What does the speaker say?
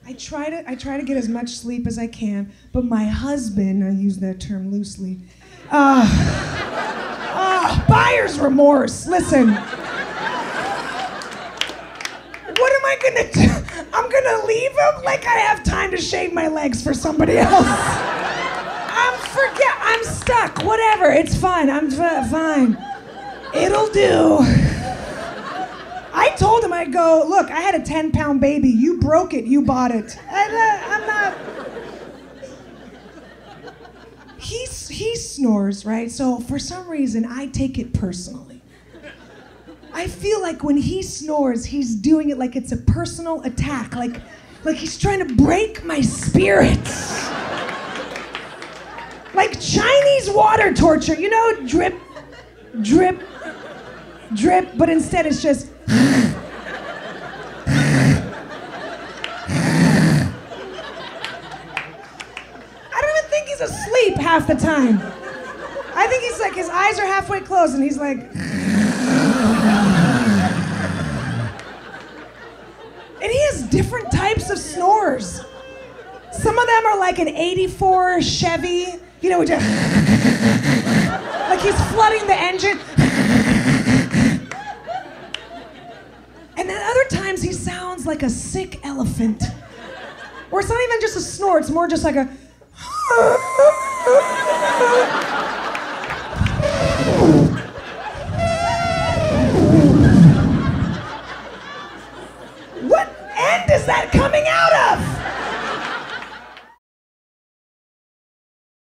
I try to get as much sleep as I can, but my husband, I use that term loosely, buyer's remorse. Listen, what am I gonna do? I'm gonna leave him like I have time to shave my legs for somebody else. I'm stuck, whatever, it's fine, I'm fine. It'll do. I told him, I go, look, I had a 10-pound baby. You broke it, you bought it. I'm not. He snores, right? So for some reason, I take it personally. I feel like when he snores, he's doing it like it's a personal attack, like he's trying to break my spirit. Like Chinese water torture, you know, drip, drip, drip, but instead it's just. He's asleep half the time. I think he's like, his eyes are halfway closed and he's like. And he has different types of snores. Some of them are like an 84 Chevy, you know, just like he's flooding the engine. And then other times he sounds like a sick elephant. Or it's not even just a snore, it's more just like a